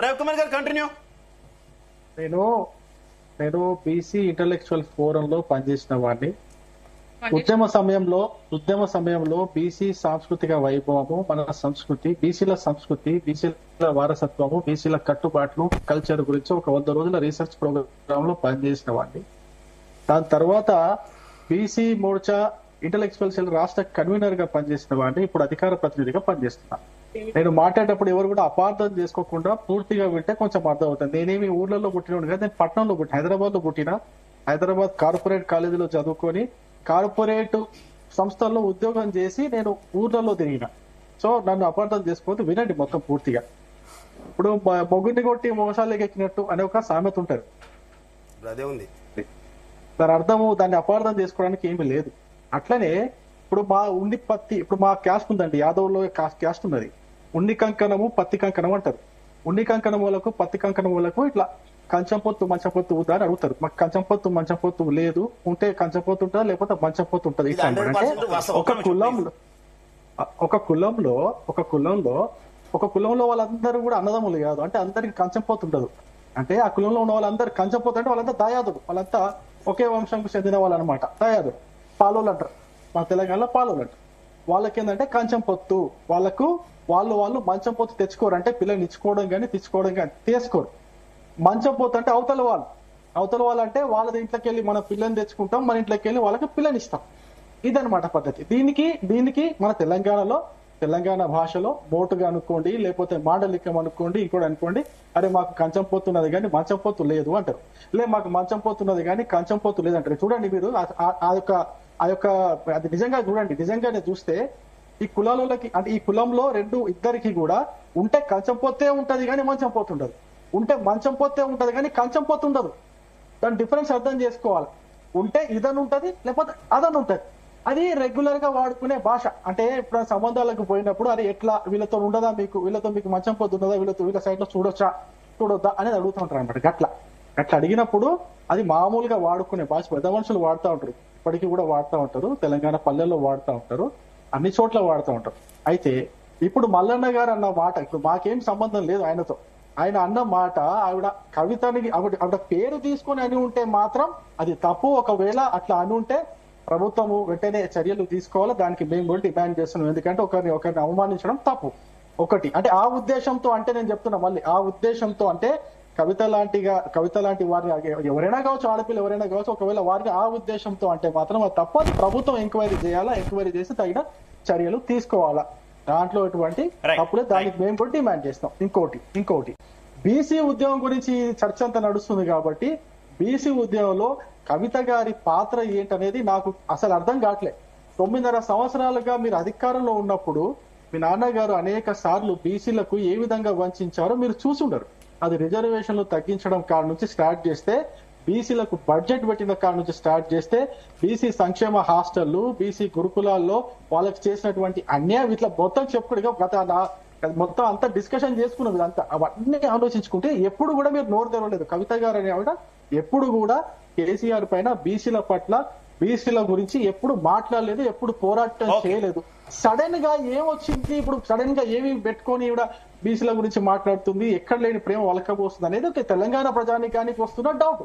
రవికుమార్ గారు కంటిన్యూ. నేను BC intellectual ఫోరంలో పనిచేసిన వాడిని. ఉద్యమ సమయంలో బీసీ సాంస్కృతిక వైభవము, మన సంస్కృతి, బీసీల సంస్కృతి, బీసీల వారసత్వము, బీసీల కట్టుబాట్లు, కల్చర్ గురించి ఒక 100 రోజుల రీసెర్చ్ ప్రోగ్రామ్ లో పనిచేసిన వాడిని. దాని తర్వాత బీసీ మోర్చా ఇంటలెక్చువల్ సెల్ రాష్ట్ర కన్వీనర్ గా పనిచేసిన వాడిని. ఇప్పుడు అధికార ప్రతినిధిగా పనిచేస్తున్నా. నేను మాట్లాడేటప్పుడు ఎవరు కూడా అపార్థం చేసుకోకుండా పూర్తిగా వింటే కొంచెం అర్థం అవుతుంది. నేనేమి ఊర్లలో పుట్టినోడు కాదు, నేను పట్టణంలో పుట్టిన, హైదరాబాద్ లో పుట్టిన, హైదరాబాద్ కార్పొరేట్ కాలేజీలో చదువుకొని కార్పొరేట్ సంస్థల్లో ఉద్యోగం చేసి నేను ఊర్లలో తిరిగిన. సో నన్ను అపార్థం చేసుకోవద్దు, వినండి మొత్తం పూర్తిగా. ఇప్పుడు మొగుడిని కొట్టి మోసాలకు ఎక్కినట్టు అనే ఒక సామెత ఉంటది. అదే ఉంది. దాని అర్థము, దాన్ని అపార్థం చేసుకోవడానికి ఏమీ లేదు. అట్లనే ఇప్పుడు ఇప్పుడు మా క్యాస్ట్ ఉందండి, యాదవ్లో క్యాస్ట్ ఉన్నది. ఉన్ని కంకణము పత్తి కంకణం అంటారు. ఉన్ని కంకణం వాళ్ళకు పత్తి కంకణం వాళ్ళకు ఇట్లా కంచం పొత్తు మంచం పొత్తు ఉందా అని అడుగుతారు. మాకు కంచం పొత్తు మంచం పొత్తు లేదు, ఉంటే కంచం పొత్తు ఉంటుందా లేకపోతే మంచం పొత్తు ఉంటుంది. ఇట్లా అంటే ఒక కులంలో వాళ్ళందరూ కూడా అన్నదమ్ములు కాదు, అంటే అందరికి కంచం పొత్తు ఉండదు. అంటే ఆ కులంలో ఉన్న వాళ్ళందరూ కంచం పొత్తు అంటే వాళ్ళంతా దాయాదులు, వాళ్ళంతా ఒకే వంశంకు చెందిన వాళ్ళు అనమాట. దాయాదులు పాలోలు అంటారు, మా తెలంగాణలో పాలోలు అంటారు. వాళ్ళకి ఏంటంటే కంచం పొత్తు, వాళ్ళు మంచం పొత్తు తెచ్చుకోరు. అంటే పిల్లల్ని ఇచ్చుకోవడం కానీ తెచ్చుకోవడం కానీ తీసుకోరు. మంచం పొత్తు అంటే అవతల వాళ్ళు అంటే వాళ్ళ ఇంట్లోకి వెళ్ళి మన పిల్లని తెచ్చుకుంటాం, మన ఇంట్లోకి వెళ్ళి వాళ్ళకి పిల్లని ఇస్తాం. ఇదనమాట పద్ధతి. దీనికి మన తెలంగాణ భాషలో మోటుగా అనుకోండి, లేకపోతే మాండలికం అనుకోండి, ఇంకోటి అనుకోండి, అరే మాకు కంచం పొత్తున్నది కానీ మంచం పొత్తు లేదు అంటారు. మాకు మంచం పొత్తున్నది కానీ కంచం పొత్తు లేదంటారు. చూడండి మీరు అది నిజంగా చూడండి. నిజంగానే చూస్తే ఈ కులాలకి, అంటే ఈ కులంలో ఇద్దరికి కూడా ఉంటే కంచం పొత్తే ఉంటది కానీ మంచం పొత్తు ఉండదు, ఉంటే మంచం పొత్తే ఉంటది కానీ కంచం పొత్తు ఉండదు. దాని డిఫరెన్స్ అర్థం చేసుకోవాలి. ఉంటే ఇదని ఉంటది, లేకపోతే అదని ఉంటది. అది రెగ్యులర్ గా వాడుకునే భాష. అంటే ఇప్పుడు సంబంధాలకు పోయినప్పుడు అరే ఎట్లా వీళ్ళతో ఉండదా, వీళ్ళతో మీకు మంచం పొత్తు ఉన్నదా, వీళ్ళ సైడ్ లో చూడొద్దా అనేది అడుగుతుంటారు అనమాట. గట్లా అడిగినప్పుడు అది మామూలుగా వాడుకునే భాష. పెద్ద మనుషులు వాడుతూ ఉంటారు, ఇప్పటికీ కూడా వాడుతూ ఉంటారు, తెలంగాణ పల్లెల్లో వాడుతూ ఉంటారు, అన్ని చోట్ల వాడుతూ ఉంటారు. అయితే ఇప్పుడు మల్లన్న గారు అన్న మాట, ఇప్పుడు మాకేం సంబంధం లేదు ఆయనతో, ఆయన అన్న మాట ఆవిడ కవితని ఆవిడ పేరు తీసుకొని అని ఉంటే మాత్రం అది తప్పు. ఒకవేళ అట్లా అని ఉంటే ప్రభుత్వము వెంటనే చర్యలు తీసుకోవాలి. దానికి మేము కూడా డిమాండ్ చేస్తున్నాం. ఎందుకంటే ఒకరిని అవమానించడం తప్పు. ఒకటి అంటే ఆ ఉద్దేశంతో, అంటే నేను చెప్తున్నా మళ్ళీ, ఆ ఉద్దేశంతో అంటే కవిత లాంటి వారిని ఎవరైనా కావచ్చు, ఆడపిల్ల ఎవరైనా కావచ్చు, ఒకవేళ వారిని ఆ ఉద్దేశంతో అంటే మాత్రం అది తప్ప. ప్రభుత్వం ఎంక్వైరీ చేయాలా, ఎంక్వైరీ చేసి తగిన చర్యలు తీసుకోవాలా. దాంట్లో ఎటువంటి తప్పులే, దానికి మేము కూడా డిమాండ్ చేస్తాం. ఇంకోటి బీసీ ఉద్యమం గురించి చర్చ అంతా నడుస్తుంది కాబట్టి బీసీ ఉద్యమంలో కవిత గారి పాత్ర ఏంటనేది నాకు అసలు అర్థం కావట్లేదు. 9.5 సంవత్సరాలుగా మీరు అధికారంలో ఉన్నప్పుడు మీ నాన్నగారు అనేక సార్లు బీసీలకు ఏ విధంగా వంచారో మీరు చూసుండరు. అది రిజర్వేషన్లు తగ్గించడం కాడ నుంచి స్టార్ట్ చేస్తే, బీసీలకు బడ్జెట్ పెట్టిన కాడ నుంచి స్టార్ట్ చేస్తే, బీసీ సంక్షేమ హాస్టళ్లు, బీసీ గురుకులాల్లో వాళ్ళకి చేసినటువంటి అన్యాయం, ఇట్లా మొత్తం చెప్పుడుగా మొత్తం అంతా డిస్కషన్ చేసుకున్నాం. ఇదంతా అవన్నీ ఆలోచించుకుంటే ఎప్పుడు కూడా మీరు నోరు తెరవలేదు. కవిత గారు అనే ఆవిడ ఎప్పుడు కూడా కేసీఆర్ పైన, బీసీల పట్ల, బీసీల గురించి ఎప్పుడు మాట్లాడలేదు, ఎప్పుడు పోరాటం చేయలేదు. సడన్ గా ఏమొచ్చింది, ఇప్పుడు సడన్ గా ఏమి పెట్టుకొని ఈవిడ బీసీల గురించి మాట్లాడుతుంది, ఎక్కడ లేని ప్రేమ వలకబోస్తుంది అనేది ఒక తెలంగాణ ప్రజానీకానికి వస్తున్న డౌట్,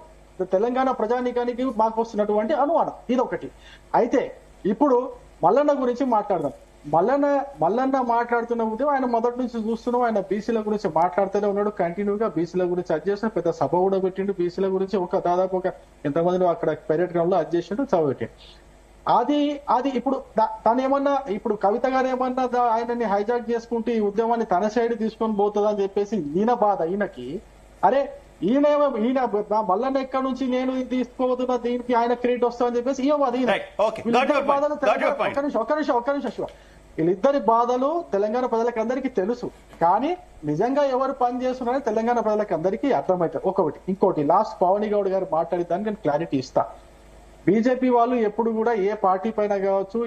తెలంగాణ ప్రజానీకానికి మాకు వస్తున్నటువంటి అనుమానం. ఇదొకటి. అయితే ఇప్పుడు మల్లన్న గురించి మాట్లాడదాం. మల్లన్న మాట్లాడుతున్న ఉదయం ఆయన మొదటి నుంచి చూస్తున్నాం, ఆయన బీసీల గురించి మాట్లాడుతూనే ఉన్నాడు కంటిన్యూగా. బీసీల గురించి చేసిన పెద్ద సభ కూడా పెట్టిండు. బీసీల గురించి దాదాపు ఎంతమంది అక్కడ పైరెట్ గ్రౌండ్ లో చేసిండు, సభ పెట్టిండు. అది ఇప్పుడు తను ఏమన్నా, ఇప్పుడు కవిత గారు ఏమన్నా ఆయనని హైజాక్ చేసుకుంటూ ఈ ఉద్యమాన్ని తన సైడ్ తీసుకొని పోతుందని అని చెప్పేసి ఈయన బాధ. ఈయనకి అరే ఈయన మల్లన్న ఎక్కడి నుంచి నేను తీసుకోబోతున్నా, దీనికి ఆయన క్రెడిట్ వస్తుందని చెప్పేసి ఈయన బాధలు. ఒక్క నిమిషం వీళ్ళిద్దరి బాధలు తెలంగాణ ప్రజలకు అందరికీ తెలుసు. కానీ నిజంగా ఎవరు పని చేస్తున్నారని తెలంగాణ ప్రజలకు అందరికీ అర్థమవుతుంది. ఇంకోటి లాస్ట్ పవని గౌడ్ గారు మాట్లాడేదాన్ని నేను క్లారిటీ ఇస్తా. బీజేపీ వాళ్ళు ఎప్పుడు కూడా ఏ పార్టీ పైన కావచ్చు,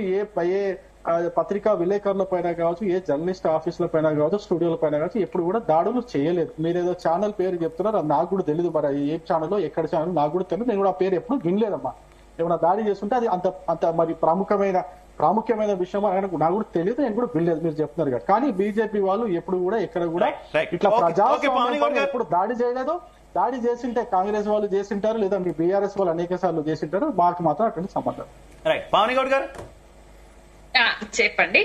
ఏ పత్రికా విలేకరుల పైన కావచ్చు, ఏ జర్నలిస్ట్ ఆఫీసుల పైన కావచ్చు, స్టూడియోల పైన కావచ్చు, ఎప్పుడు కూడా దాడులు చేయలేదు. మీరు ఏదో ఛానల్ పేరు చెప్తున్నారు, అది నాకు కూడా తెలియదు. మరి ఏ ఛానల్, ఎక్కడ ఛానల్ నాకు కూడా తెలియదు. నేను కూడా ఆ పేరు ఎప్పుడు వినలేదమ్మా. ఏమైనా దాడి చేస్తుంటే అది అంత మరి ప్రముఖమైన ప్రాముఖ్యమైన విషయం అని నాకు కూడా తెలియదు, నేను కూడా వినలేదు మీరు చెప్తున్నారు కదా. కానీ బీజేపీ వాళ్ళు ఎప్పుడు కూడా ఎక్కడ కూడా Right. ఇట్లా Okay, ప్రజాస్వామ్యం okay, ఎప్పుడు దాడి చేయలేదు. దాడి చేసింటే కాంగ్రెస్ వాళ్ళు చేసింటారు, లేదా మీ బీఆర్ఎస్ వాళ్ళు అనేక సార్లు చేసింటారు. మాకు మాత్రం అటువంటి సంబంధం. రైట్, పావని గౌడ్ గారు చెప్పండి.